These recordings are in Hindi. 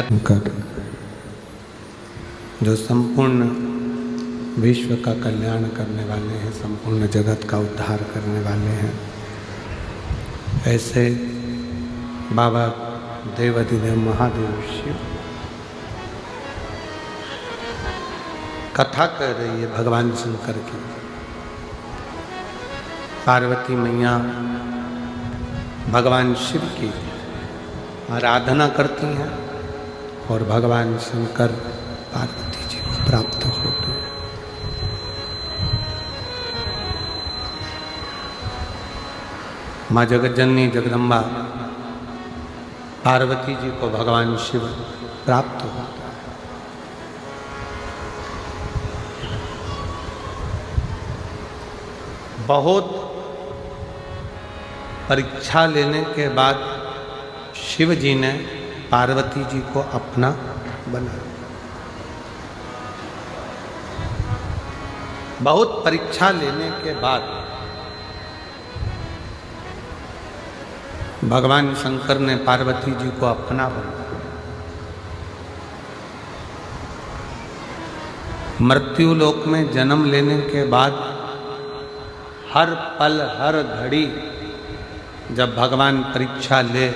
कर जो संपूर्ण विश्व का कल्याण करने वाले हैं, संपूर्ण जगत का उद्धार करने वाले हैं, ऐसे बाबा देवाधिदेव महादेव शिव कथा कर रही है भगवान शंकर की। पार्वती मैया भगवान शिव की आराधना करती हैं और भगवान शंकर पार्वती जी को प्राप्त होते हैं। माँ जगज्जननी जगदम्बा पार्वती जी को भगवान शिव प्राप्त होता है। बहुत परीक्षा लेने के बाद शिव जी ने पार्वती जी को अपना बनाया। बहुत परीक्षा लेने के बाद भगवान शंकर ने पार्वती जी को अपना बनाया। मृत्यु लोक में जन्म लेने के बाद हर पल हर घड़ी जब भगवान परीक्षा ले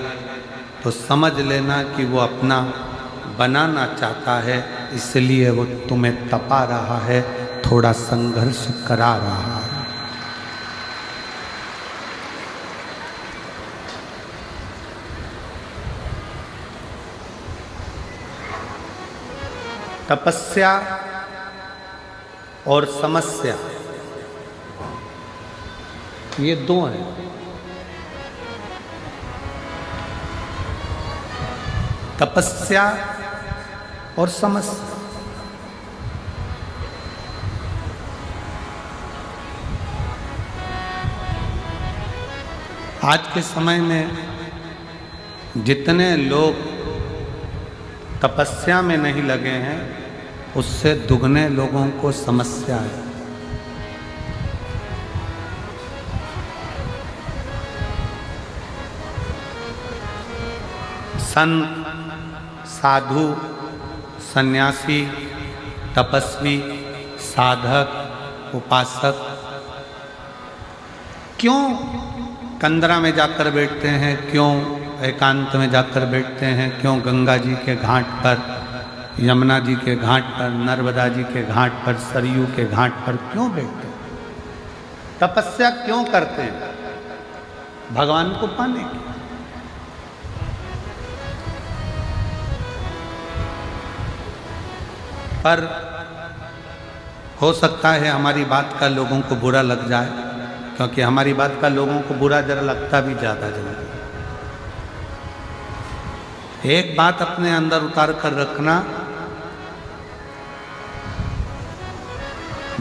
तो समझ लेना कि वो अपना बनाना चाहता है, इसलिए वो तुम्हें तपा रहा है, थोड़ा संघर्ष करा रहा है। तपस्या और समस्या ये दो हैं। तपस्या और समस्या। आज के समय में जितने लोग तपस्या में नहीं लगे हैं, उससे दुगने लोगों को समस्या है। संत, साधु, सन्यासी, तपस्वी, साधक, उपासक क्यों कंदरा में जाकर बैठते हैं, क्यों एकांत में जाकर बैठते हैं, क्यों गंगा जी के घाट पर, यमुना जी के घाट पर, नर्मदा जी के घाट पर, सरयू के घाट पर क्यों बैठते हैं? तपस्या क्यों करते हैं? भगवान को पाने की। पर हो सकता है हमारी बात का लोगों को बुरा लग जाए, क्योंकि हमारी बात का लोगों को बुरा जरा लगता भी ज़्यादा जल्दी। एक बात अपने अंदर उतार कर रखना,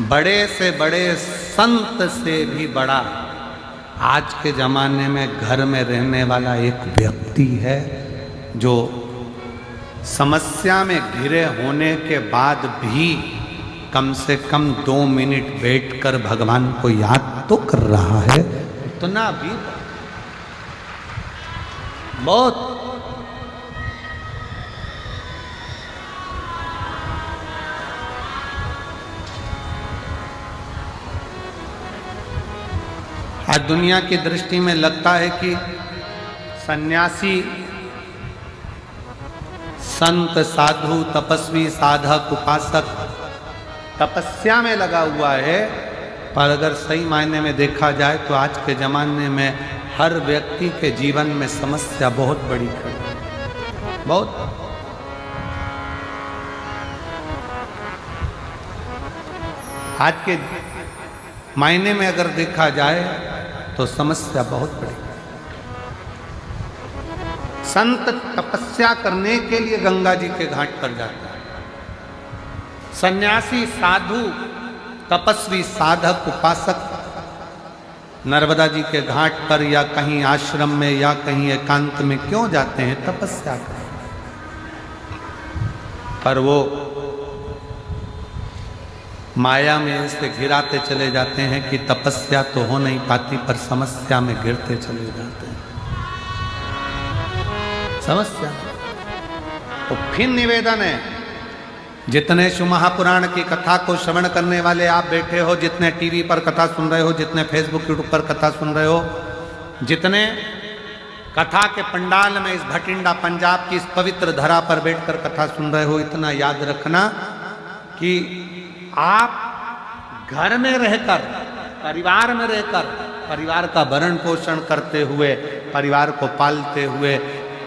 बड़े से बड़े संत से भी बड़ा आज के ज़माने में घर में रहने वाला एक व्यक्ति है जो समस्या में घिरे होने के बाद भी कम से कम 2 मिनट बैठकर भगवान को याद तो कर रहा है। इतना भी बहुत। आज दुनिया की दृष्टि में लगता है कि सन्यासी, संत, साधु, तपस्वी, साधक, उपासक तपस्या में लगा हुआ है, पर अगर सही मायने में देखा जाए तो आज के ज़माने में हर व्यक्ति के जीवन में समस्या बहुत बड़ी खड़ी है। बहुत। आज के मायने में अगर देखा जाए तो समस्या बहुत बड़ी। संत तपस्या करने के लिए गंगा जी के घाट पर जाता है। सन्यासी, साधु, तपस्वी, साधक, उपासक नर्मदा जी के घाट पर या कहीं आश्रम में या कहीं एकांत में क्यों जाते हैं? तपस्या करने। पर वो माया में ऐसे घिराते चले जाते हैं कि तपस्या तो हो नहीं पाती, पर समस्या में गिरते चले जाते हैं। समस्या तो फिर निवेदन है, जितने शिव महापुराण की कथा को श्रवण करने वाले आप बैठे हो, जितने टीवी पर कथा सुन रहे हो, जितने फेसबुक यूट्यूब पर कथा सुन रहे हो, जितने कथा के पंडाल में इस भटिंडा पंजाब की इस पवित्र धरा पर बैठकर कथा सुन रहे हो, इतना याद रखना कि आप घर में रहकर, परिवार में रहकर, परिवार का भरण पोषण करते हुए, परिवार को पालते हुए,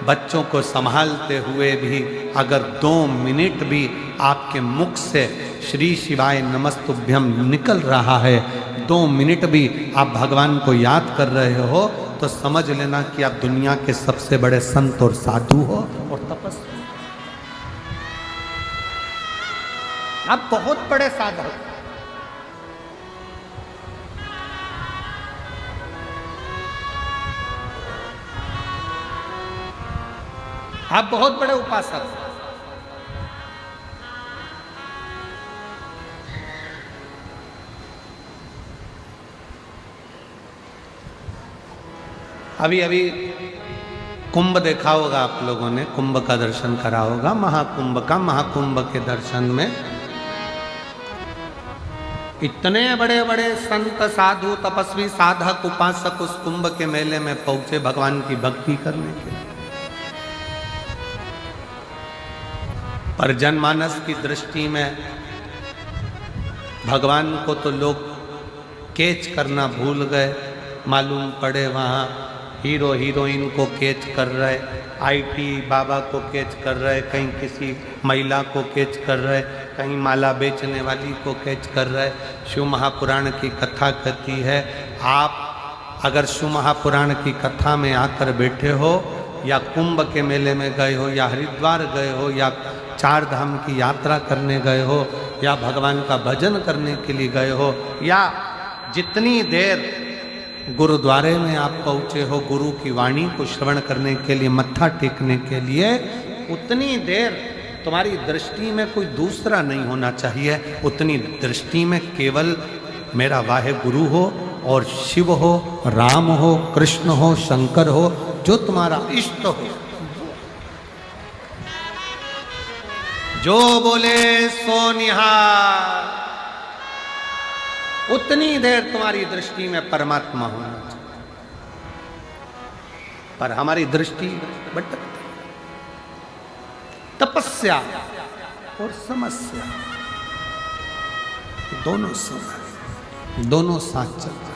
बच्चों को संभालते हुए भी अगर 2 मिनट भी आपके मुख से श्री शिवाय नमस्तुभ्यम निकल रहा है, 2 मिनट भी आप भगवान को याद कर रहे हो, तो समझ लेना कि आप दुनिया के सबसे बड़े संत और साधु हो और तपस्वी। आप बहुत बड़े साधक, आप बहुत बड़े उपासक। अभी अभी कुंभ देखा होगा आप लोगों ने, कुंभ का दर्शन करा होगा, महाकुंभ का। महाकुंभ के दर्शन में इतने बड़े बड़े संत, साधु, तपस्वी, साधक, उपासक उस कुंभ के मेले में पहुंचे भगवान की भक्ति करने के लिए। पर जनमानस की दृष्टि में भगवान को तो लोग कैच करना भूल गए। मालूम पड़े वहाँ हीरो हीरोइन को कैच कर रहे, आईटी बाबा को कैच कर रहे, कहीं किसी महिला को कैच कर रहे, कहीं माला बेचने वाली को कैच कर रहे। शिव महापुराण की कथा कहती है, आप अगर शिव महापुराण की कथा में आकर बैठे हो, या कुंभ के मेले में गए हो, या हरिद्वार गए हो, या 4 धाम की यात्रा करने गए हो, या भगवान का भजन करने के लिए गए हो, या जितनी देर गुरुद्वारे में आप पहुँचे हो गुरु की वाणी को श्रवण करने के लिए, मत्था टेकने के लिए, उतनी देर तुम्हारी दृष्टि में कोई दूसरा नहीं होना चाहिए। उतनी दृष्टि में केवल मेरा वाहे गुरु हो, और शिव हो, राम हो, कृष्ण हो, शंकर हो, जो तुम्हारा इष्ट हो, जो बोले सो निहार, उतनी देर तुम्हारी दृष्टि में परमात्मा होना चाहिए। पर हमारी दृष्टि भटकती। तपस्या और समस्या दोनों समय, दोनों साथ चलते।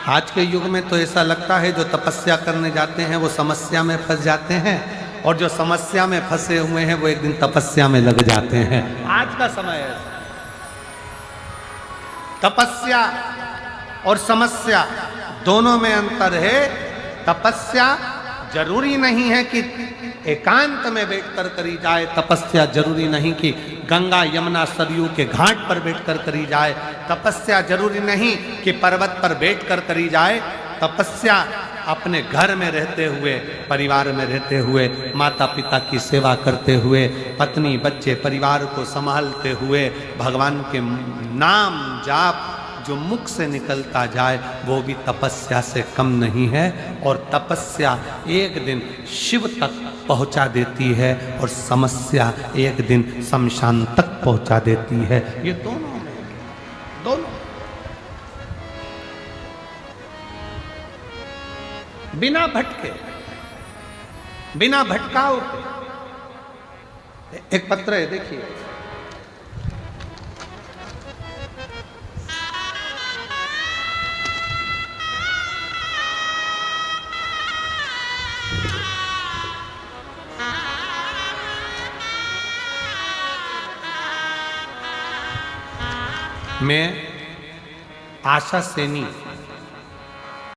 आज के युग में तो ऐसा लगता है जो तपस्या करने जाते हैं वो समस्या में फंस जाते हैं, और जो समस्या में फंसे हुए हैं वो एक दिन तपस्या में लग जाते हैं। आज का समय है। तपस्या और समस्या दोनों में अंतर है। तपस्या जरूरी नहीं है कि एकांत में बैठकर करी जाए, तपस्या जरूरी नहीं कि गंगा यमुना सरयू के घाट पर बैठकर करी जाए, तपस्या जरूरी नहीं कि पर्वत पर बैठकर करी जाए। तपस्या अपने घर में रहते हुए, परिवार में रहते हुए, माता पिता की सेवा करते हुए, पत्नी बच्चे परिवार को संभालते हुए, भगवान के नाम जाप जो मुख से निकलता जाए वो भी तपस्या से कम नहीं है। और तपस्या एक दिन शिव तक पहुंचा देती है, और समस्या एक दिन शमशान तक पहुंचा देती है। ये दोनों में, दोनों बिना भटके, बिना भटकाव के। एक पत्र है, देखिए। मैं आशा सेनी